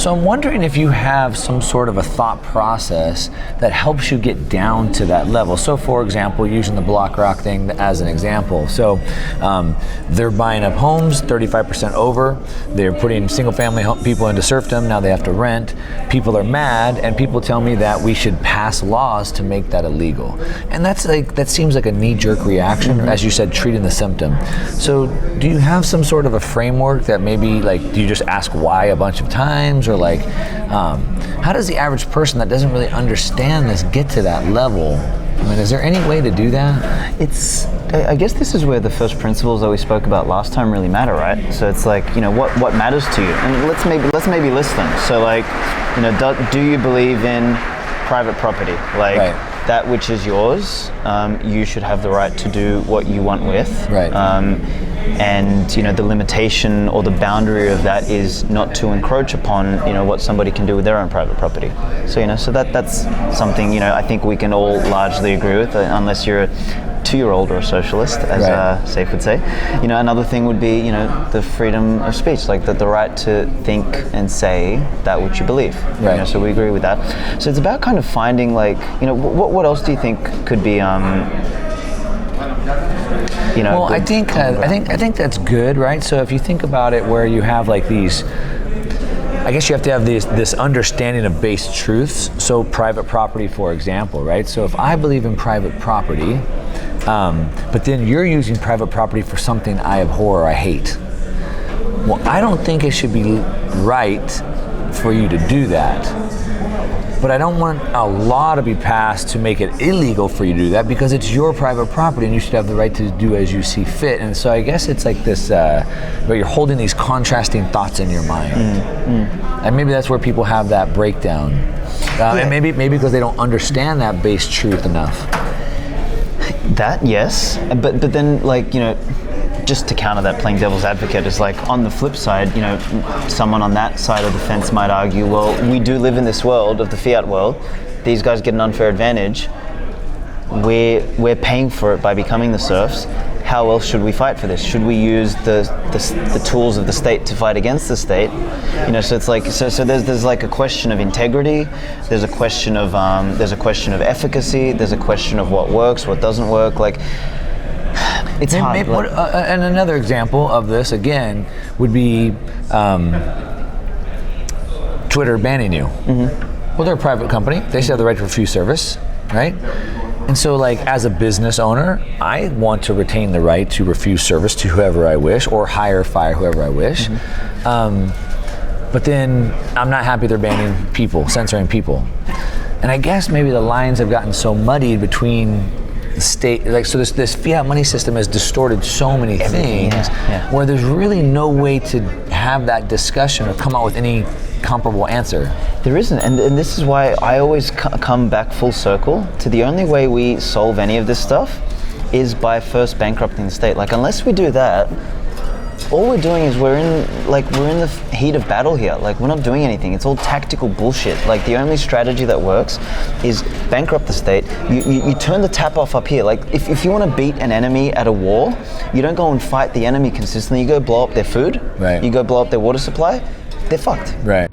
So I'm wondering if you have some sort of a thought process that helps you get down to that level. So for example, using the BlockRock thing as an example. So they're buying up homes 35% over. They're putting single family people into serfdom. Now they have to rent. People are mad, and people tell me that we should pass laws to make that illegal. And that seems like a knee-jerk reaction, as you said, treating the symptom. So do you have some sort of a framework that maybe, like, do you just ask why a bunch of times, or like, how does the average person that doesn't really understand this get to that level? I mean, is there any way to do that? I guess this is where the first principles that we spoke about last time really matter, right? So it's like, what matters to you, and let's maybe list them. So like, do you believe in private property? Like, right. That which is yours, you should have the right to do what you want with. Right. And the limitation or the boundary of that is not to encroach upon what somebody can do with their own private property. So that's something I think we can all largely agree with, unless you're a 2-year-old or a socialist, as right. Saif would say. Another thing would be the freedom of speech, like the right to think and say that which you believe. Right. So we agree with that. So it's about kind of finding, like, what else do you think could be well, I think that's good, right? So if you think about it, where you have like these, I guess you have to have this understanding of base truths. So private property, for example, right? So if I believe in private property, but then you're using private property for something I abhor or I hate, well, I don't think it should be right for you to do that. But I don't want a law to be passed to make it illegal for you to do that, because it's your private property and you should have the right to do as you see fit. And so I guess it's like this, where you're holding these contrasting thoughts in your mind. And maybe that's where people have that breakdown. And maybe because they don't understand that base truth enough. That, yes. But then, like, just to counter that, playing devil's advocate, is like, on the flip side, someone on that side of the fence might argue, well, we do live in this world of the fiat world. These guys get an unfair advantage. We're paying for it by becoming the serfs. How else should we fight for this? Should we use the tools of the state to fight against the state? So it's like, so there's like a question of integrity. There's a question of efficacy. There's a question of what works, what doesn't work. Like, it's hard. And another example of this, again, would be Twitter banning you. Well, they're a private company. They should have the right to refuse service, right? And so, like, as a business owner, I want to retain the right to refuse service to whoever I wish, or fire whoever I wish. But then I'm not happy they're banning people, censoring people. And I guess maybe the lines have gotten so muddied between the state, like, so this fiat money system has distorted so many things, where there's really no way to have that discussion or come out with any comparable answer. There isn't, and this is why I always come back full circle to the only way we solve any of this stuff is by first bankrupting the state. Like, unless we do that, all we're doing is we're in the heat of battle here. Like, we're not doing anything. It's all tactical bullshit. Like, the only strategy that works is bankrupt the state. You turn the tap off up here. Like, if you want to beat an enemy at a war, you don't go and fight the enemy consistently. You go blow up their food. Right. You go blow up their water supply. They're fucked. Right.